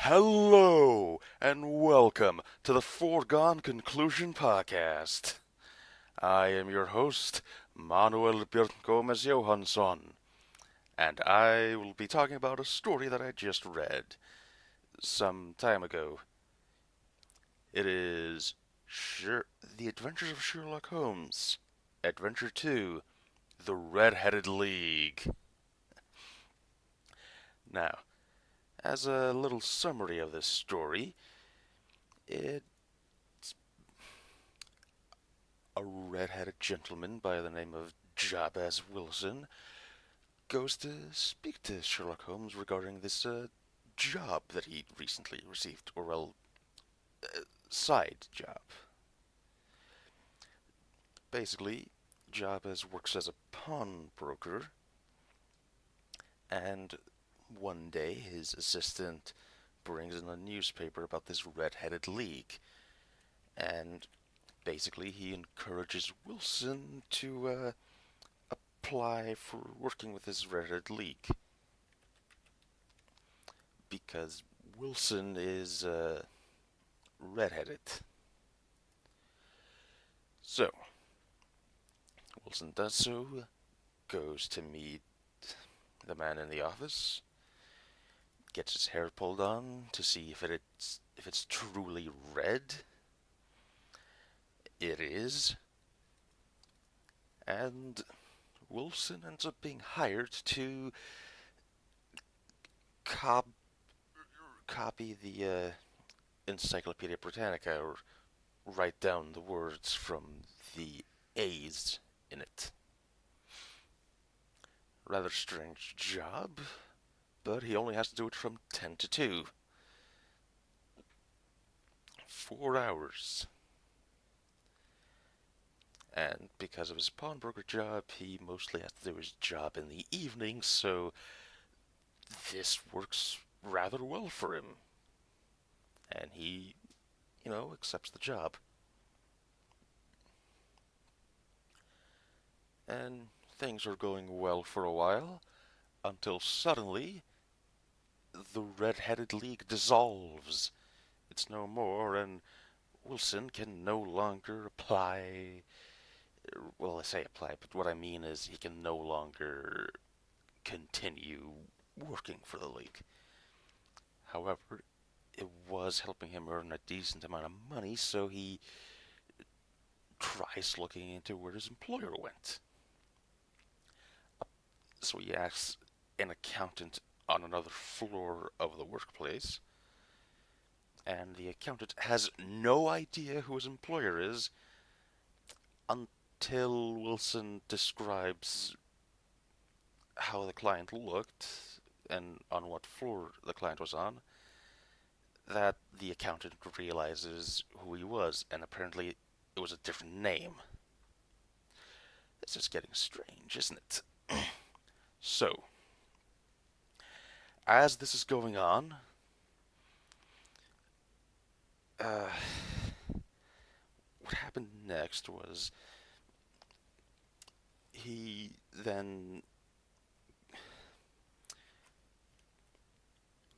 Hello, and welcome to the Foregone Conclusion Podcast. I am your host, Manuel Björn Gomez Johansson, and I will be talking about a story that I just read some time ago. It is The Adventures of Sherlock Holmes, Adventure 2, The Red-Headed League. Now, as a little summary of this story, it a red-headed gentleman by the name of Jabez Wilson goes to speak to Sherlock Holmes regarding this job that he recently received, or well, side job. Basically, Jabez works as a pawnbroker, and one day his assistant brings in a newspaper about this red-headed league, and basically he encourages Wilson to apply for working with this red-headed league because Wilson is redheaded. So, Wilson does so, goes to meet the man in the office, gets his hair pulled on to see if it's truly red. It is, and Wilson ends up being hired to cop- copy the Encyclopedia Britannica, or write down the words from the A's in it. Rather strange job, but he only has to do it from 10 to 2. 4 hours. And because of his pawnbroker job, he mostly has to do his job in the evening, so this works rather well for him. And he, accepts the job. And things are going well for a while, until suddenly the Red-Headed League dissolves. It's no more, and Wilson can no longer apply. Well, I say apply, but what I mean is he can no longer continue working for the league. However, it was helping him earn a decent amount of money, so he tries looking into where his employer went. So he asks an accountant on another floor of the workplace, and the accountant has no idea who his employer is until Wilson describes how the client looked and on what floor the client was on, that the accountant realizes who he was, and apparently it was a different name. This is getting strange, isn't it? So, as this is going on, uh, what happened next was he then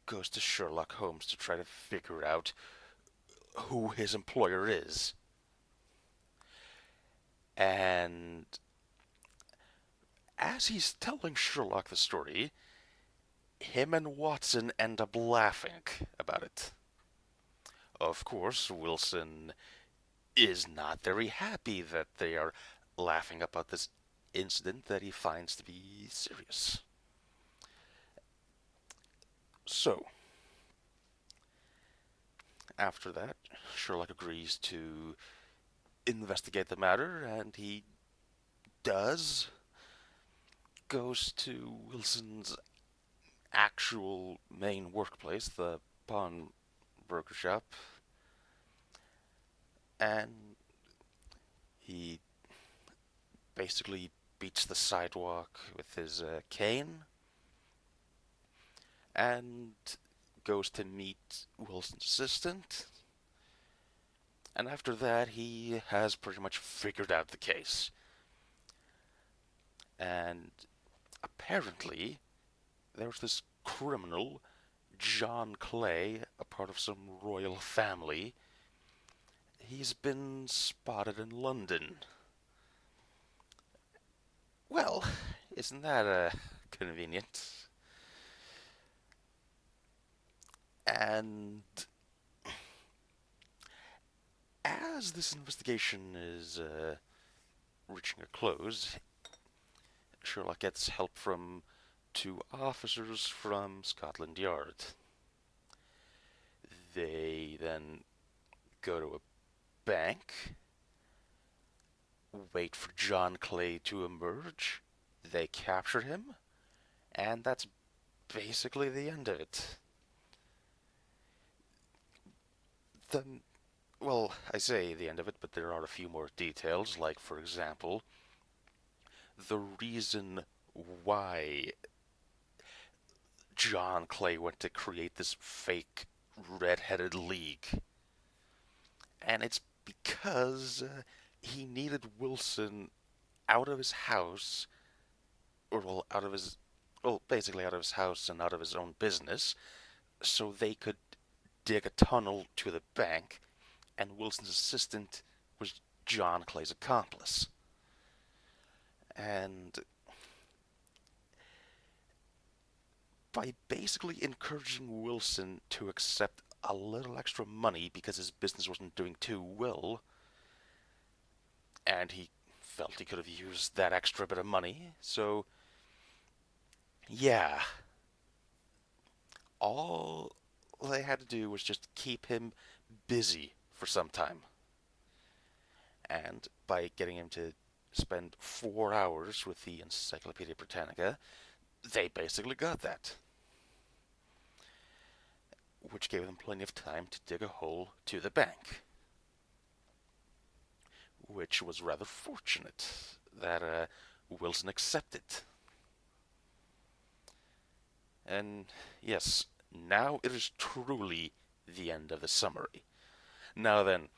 goes to Sherlock Holmes to try to figure out who his employer is. And as he's telling Sherlock the story, him and Watson end up laughing about it. Of course, Wilson is not very happy that they are laughing about this incident that he finds to be serious. So, after that, Sherlock agrees to investigate the matter, and he does. Goes to Wilson's actual main workplace, the pawnbroker shop, and he basically beats the sidewalk with his cane and goes to meet Wilson's assistant. And after that, he has pretty much figured out the case. And apparently, there's this criminal John Clay, a part of some royal family, he's been spotted in London. Well, isn't that convenient? And as this investigation is reaching a close, Sherlock gets help from two officers from Scotland Yard. They then go to a bank, wait for John Clay to emerge, they capture him, and that's basically the end of it. Then, well, I say the end of it, but there are a few more details, like, for example, the reason why John Clay went to create this fake red-headed league. And it's because he needed Wilson out of his house, or well, out of his, well, basically out of his house and out of his own business, so they could dig a tunnel to the bank, and Wilson's assistant was John Clay's accomplice. And by basically encouraging Wilson to accept a little extra money because his business wasn't doing too well, and he felt he could have used that extra bit of money, so yeah, all they had to do was just keep him busy for some time. And by getting him to spend 4 hours with the Encyclopedia Britannica, they basically got that, which gave them plenty of time to dig a hole to the bank, which was rather fortunate that Wilson accepted. And yes, now it is truly the end of the summary. Now then,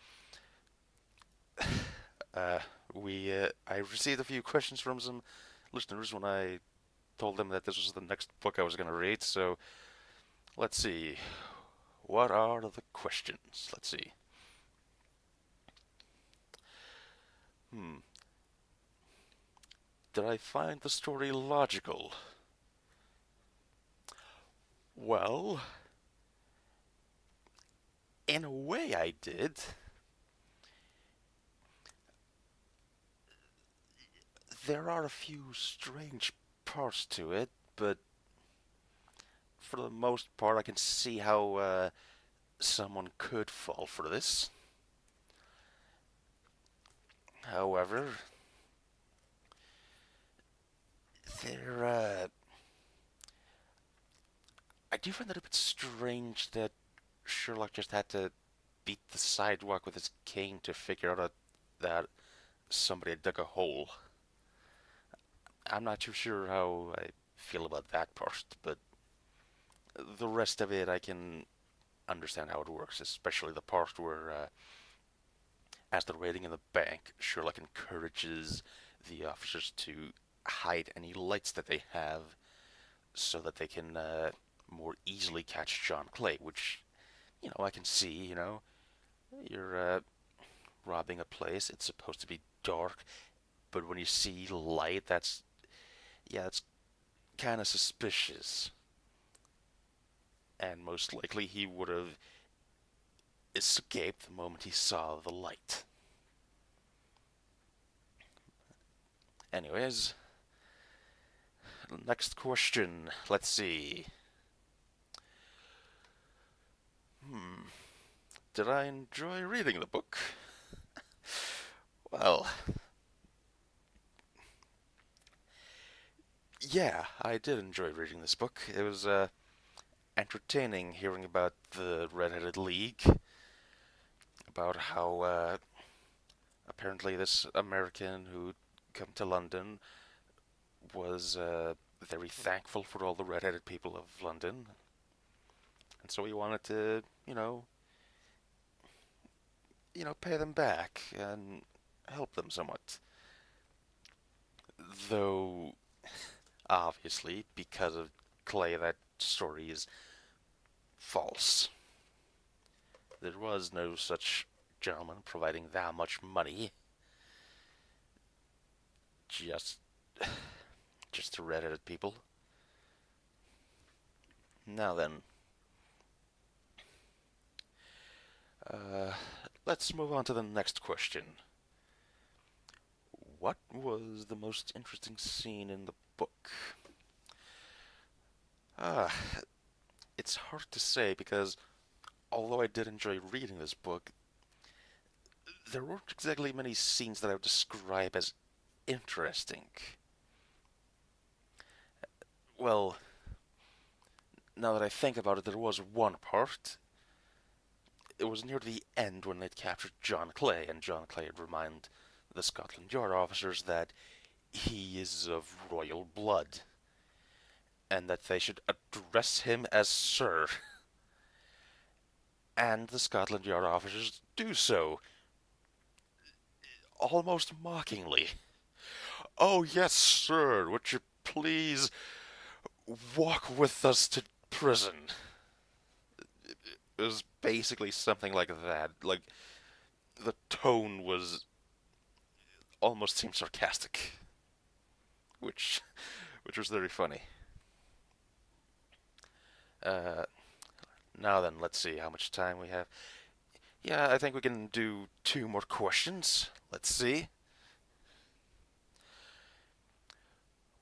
uh, I received a few questions from some listeners when I told them that this was the next book I was going to read. So let's see, what are the questions? Let's see. Hmm. Did I find the story logical? Well, in a way I did. There are a few strange parts to it, but for the most part I can see how someone could fall for this. However, there, I do find it a bit strange that Sherlock just had to beat the sidewalk with his cane to figure out that somebody had dug a hole. I'm not too sure how I feel about that part, but the rest of it I can understand how it works, especially the part where, as they're waiting in the bank, Sherlock encourages the officers to hide any lights that they have so that they can more easily catch John Clay, which, I can see, you're robbing a place, it's supposed to be dark, but when you see light, it's kind of suspicious. And most likely he would have escaped the moment he saw the light. Anyways, next question. Let's see. Hmm. Did I enjoy reading the book? Well, yeah, I did enjoy reading this book. It was entertaining hearing about the Red-Headed League, about how apparently this American who come to London was very thankful for all the red-headed people of London, and so he wanted to, pay them back and help them somewhat. Though, obviously, because of Clay, that story is false. There was no such gentleman providing that much money just just to red-headed people. Now then, uh, let's move on to the next question. What was the most interesting scene in the book? Ah, it's hard to say because although I did enjoy reading this book, there weren't exactly many scenes that I would describe as interesting. Well, now that I think about it, there was one part. It was near the end when they'd captured John Clay, and John Clay had reminded the Scotland Yard officers that he is of royal blood, and that they should address him as Sir. And the Scotland Yard officers do so, almost mockingly. Oh, yes, sir, would you please walk with us to prison? It was basically something like that. Like, the tone was almost seemed sarcastic, which which was very funny. Uh, Now then, let's see how much time we have. Yeah, I think we can do two more questions. Let's see.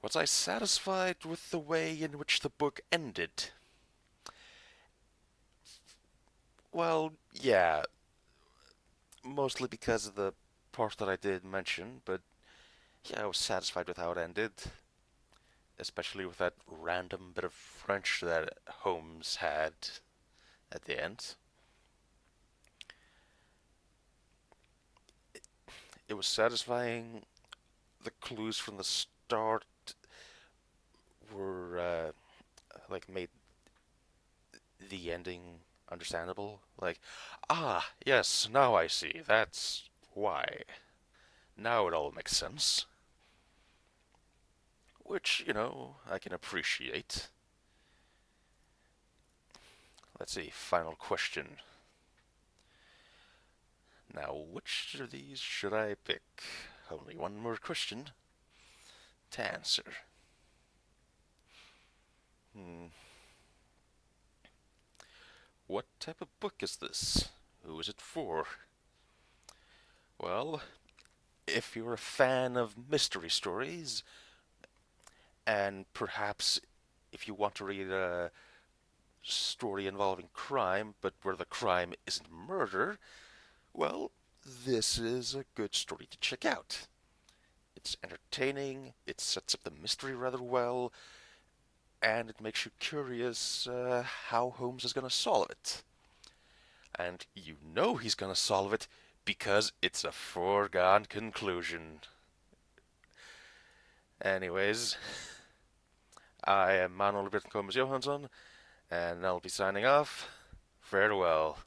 Was I satisfied with the way in which the book ended? Well, yeah, mostly because of the part that I did mention, but yeah, I was satisfied with how it ended, especially with that random bit of French that Holmes had at the end. It was satisfying. The clues from the start were like made the ending understandable. Like, ah, yes, now I see. That's why. Now it all makes sense. Which, I can appreciate. Let's see, final question. Now, which of these should I pick? Only one more question to answer. Hmm. What type of book is this? Who is it for? Well, if you're a fan of mystery stories, and perhaps if you want to read a story involving crime, but where the crime isn't murder, well, this is a good story to check out. It's entertaining, it sets up the mystery rather well, and it makes you curious how Holmes is going to solve it. And you know he's going to solve it because it's a foregone conclusion. Anyways, I am Manuel Alberto Gomes Johansson, and I'll be signing off. Farewell.